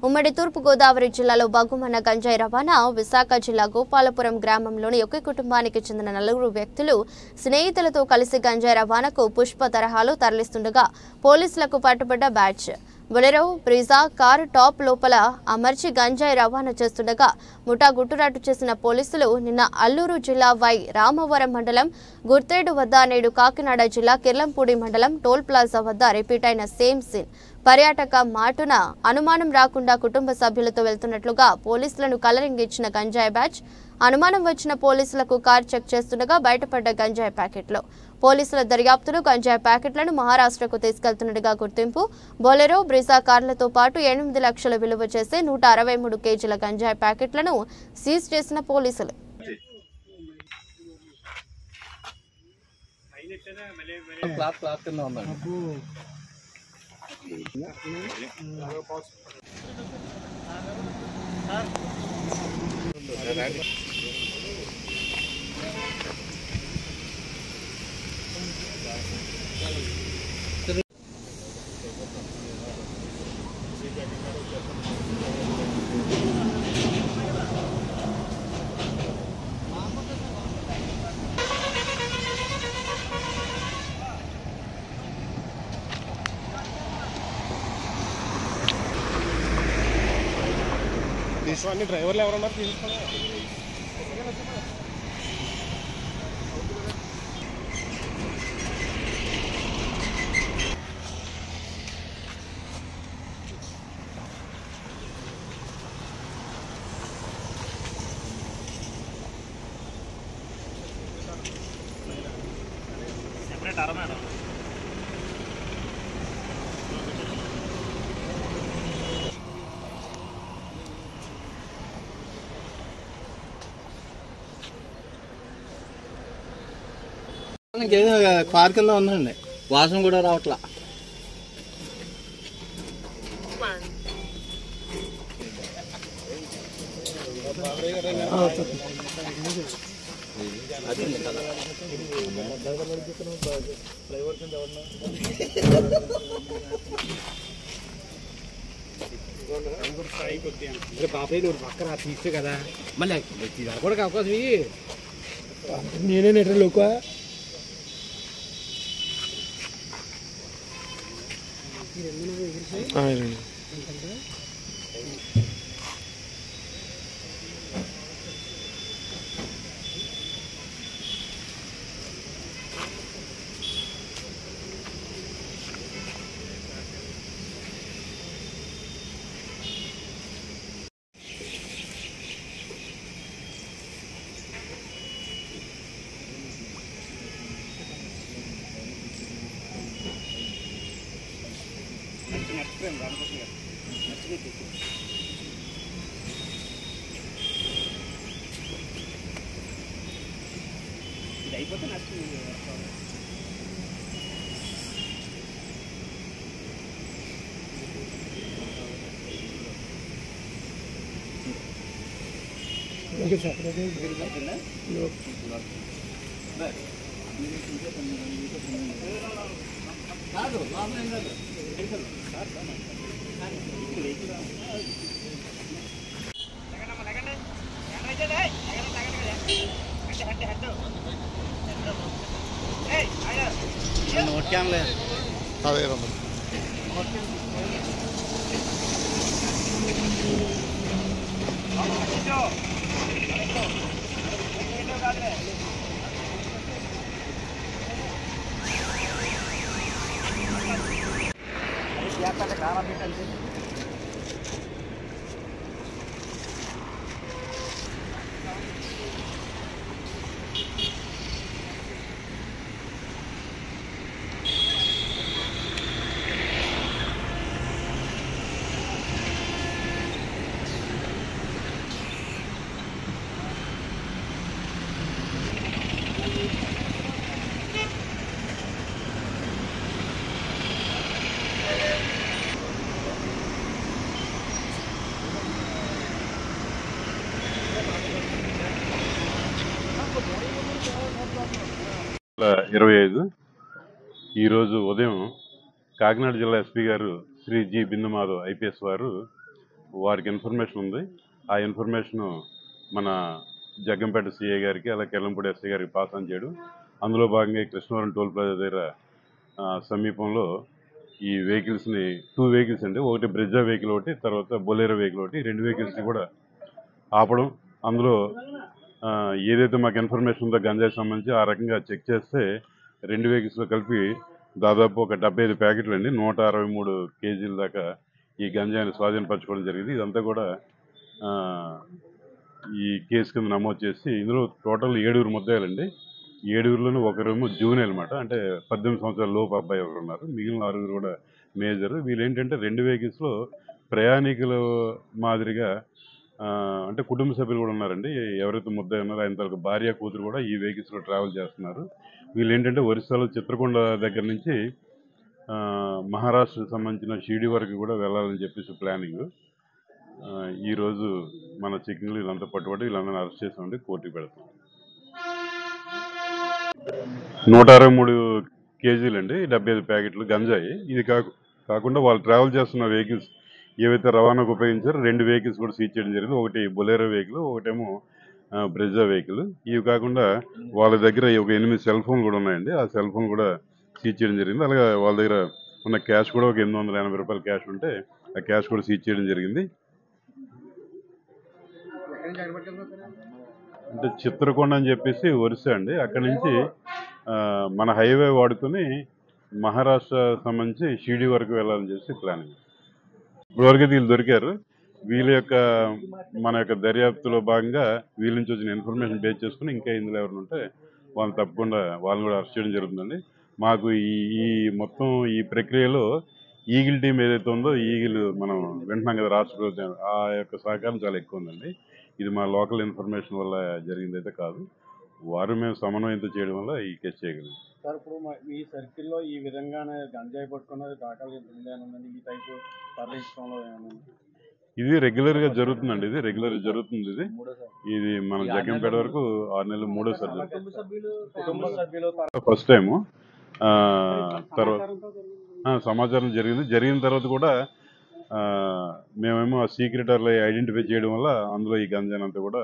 ఉమ్మడి తూర్పు గోదావరి జిల్లాలో బగ్గుమన్న గంజాయి రవాణా. విశాఖ జిల్లా గోపాలపురం గ్రామంలోని ఒకే కుటుంబానికి చెందిన 4 వ్యక్తులు స్నేహితులతో కలిసి గంజాయి రవాణాకు పుష్ప తరహాలో తరలిస్తుండగా పోలీసులకు పట్టుబడ్డ batch. Bolero Brezza car top లోపల అమర్చి గంజాయి రవాణా చేస్తుండగా ముఠా గుట్టురాటు చేసిన పోలీసులు నిన్న అల్లూరు జిల్లా వై రామవరం మండలం గుర్తేడు వద్ద, నేడు కాకినాడ జిల్లా కిర్లంపూడి మండలం టోల్ ప్లాజా వద్ద రిపీట్ అయిన సేమ్ సీన్. పర్యాటక మాటున అనుమానం రాకుండా కుటుంబ సభ్యులతో వెళ్తున్నట్లుగా పోలీసులను కలరింగ్ ఇచ్చిన గంజాయి బ్యాచ్. అనుమానం వచ్చిన పోలీసులకు కార్ చెక్ చేస్తుండగా బయటపడ్డ గంజాయి ప్యాకెట్లు. పోలీసుల దర్యాప్తులు గంజాయి ప్యాకెట్లను మహారాష్ట్రకు తీసుకెళ్తున్నట్టుగా గుర్తింపు. బొలెరో బ్రీజా కార్లతో పాటు 8 లక్షల విలువ చేసే 163 కేజీల గంజాయి ప్యాకెట్లను సీజ్ చేసిన పోలీసులు. అన్ని డ్రైవర్లు ఎవరన్నారు తీసుకోవాలి. సెపరేట్ అర మేడం. కార్ కింద ఉందండి, వాసన కూడా రావట్లా. బాబాయ్ నువ్వు పక్కన తీస్తే కదా మళ్ళీ కూడా అవకాశం నేనే నెట్లోక ఇది అయిపోతే నచ్చింది. అదే ఈరోజు ఉదయం కాకినాడ జిల్లా ఎస్పీ గారు శ్రీ జి బిందు మాధవ్ ఐపీఎస్ వారు వారికి ఇన్ఫర్మేషన్ ఉంది. ఆ ఇన్ఫర్మేషన్ మన జగ్గంపేట సిఐ గారికి అలాగే కెల్లంపూడి ఎస్ఐ గారికి పాస్ ఆన్ చేయడం. అందులో భాగంగా కృష్ణవరం టోల్ ప్లాజా దగ్గర సమీపంలో ఈ వెహికల్స్ని 2 వెహికల్స్ అండి, ఒకటి బ్రెజా వెహికల్ ఒకటి, తర్వాత బొలేరో వెహికల్ ఒకటి, 2 వెహికల్స్ని కూడా ఆపడం. అందులో ఏదైతే మాకు ఇన్ఫర్మేషన్ ఉందో గంజాయి సంబంధించి ఆ రకంగా చెక్ చేస్తే 2 వెహికల్స్లో కలిపి దాదాపు ఒక 75 ప్యాకెట్లు అండి, 163 కేజీల దాకా ఈ గంజాయిని స్వాధీనపరచుకోవడం జరిగింది. ఇదంతా కూడా ఈ కేసు కింద నమోదు చేసి ఇందులో టోటల్ 7 ముద్దాయిలండి. 7లోనూ ఒకరేమో జూనియర్ అనమాట, అంటే 18 సంవత్సరాల లోపు అబ్బాయి ఒకరు ఉన్నారు. మిగిలిన 6 కూడా మేజర్. వీళ్ళు ఏంటంటే 2 వెహికల్స్లో ప్రయాణికుల మాదిరిగా అంటే కుటుంబ సభ్యులు కూడా ఉన్నారండి. ఎవరైతే ముద్దాయి ఉన్నారో ఆయన తరకు భార్య కూతురు కూడా ఈ వెహికల్స్లో ట్రావెల్ చేస్తున్నారు. వీళ్ళు ఏంటంటే ఒరిస్సాలో చిత్రకొండ దగ్గర నుంచి మహారాష్ట్రకు సంబంధించిన షిరిడి వరకు కూడా వెళ్ళాలని చెప్పేసి ప్లానింగ్. ఈరోజు మన చెకింగ్లు వీళ్ళంతా పట్టుబడి వీళ్ళందరినీ అరెస్ట్ చేసామండి, కోర్టుకి పెడతాం. 163 కేజీలండి, 75 ప్యాకెట్లు గంజాయి. ఇది కాకుండా వాళ్ళు ట్రావెల్ చేస్తున్న వెహికల్స్ ఏవైతే రవాణాకు ఉపయోగించారో 2 వెహికల్స్ కూడా సీజ్ చేయడం జరిగింది. ఒకటి బొలేరో వెహికల్, ఒకటేమో బ్రెజా వెహికల్. ఇవి కాకుండా వాళ్ళ దగ్గర ఒక 8 సెల్ ఫోన్లు కూడా ఉన్నాయండి. ఆ సెల్ ఫోన్ కూడా సీజ్ చేయడం జరిగింది. అలాగే వాళ్ళ దగ్గర ఉన్న క్యాష్ కూడా ఒక 880 రూపాయల క్యాష్ ఉంటే ఆ క్యాష్ కూడా సీజ్ చేయడం జరిగింది. అంటే చిత్రకొండ అని చెప్పేసి ఒరిస్సా అండి, అక్కడి నుంచి మన హైవే వాడుకొని మహారాష్ట్ర సంబంధించి షిరిడి వరకు వెళ్ళాలని చెప్పి ప్లానింగ్. ఇప్పటివరకు వీళ్ళు దొరికారు. వీళ్ళ యొక్క మన యొక్క దర్యాప్తులో భాగంగా వీళ్ళ నుంచి వచ్చిన ఇన్ఫర్మేషన్ బేస్ చేసుకుని ఇంకా ఇందులో ఎవరైనా ఉంటే వాళ్ళని తప్పకుండా వాళ్ళని కూడా అరెస్ట్ చేయడం జరుగుతుందండి. మాకు ఈ మొత్తం ఈ ప్రక్రియలో ఈగిల్ టీం ఏదైతే ఉందో, ఈగిల్ మనం వింటున్నాం కదా రాష్ట్ర ప్రభుత్వం, ఆ యొక్క సహకారం చాలా ఎక్కువ ఉందండి. ఇది మా లోకల్ ఇన్ఫర్మేషన్ వల్ల జరిగిందైతే కాదు, వారు మేము సమన్వయంతో చేయడం వల్ల ఈ కేసు చేయగలిగాం. సార్, ఇప్పుడు ఈ సర్కిల్లో ఈ విధంగానే గంజాయి పట్టుకున్నది దాఖలు ఈ టైపు తరలించడంలో ఇది రెగ్యులర్గా జరుగుతుందండి. ఇది రెగ్యులర్గా జరుగుతుంది. ఇది మన జగ్గంపేట వరకు 6 నెలలు 3వ సారి. First time. తర్వాత సమాచారం జరిగిన తర్వాత కూడా మేమేమో ఆ సీక్రెట్ అలా ఐడెంటిఫై చేయడం వల్ల అందులో ఈ గంజాయిని అంతా కూడా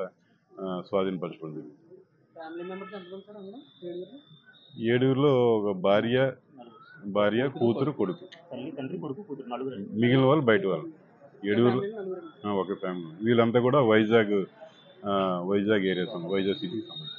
స్వాధీనపరచుకుంది. 7లో ఒక భార్య కూతురు కొడుకు, మిగిలిన వాళ్ళు బయట వాళ్ళు. 7 ఒక ఫ్యామిలీ. వీళ్ళంతా కూడా వైజాగ్ ఏరియాస్, వైజాగ్ సిటీకి సంబంధించి.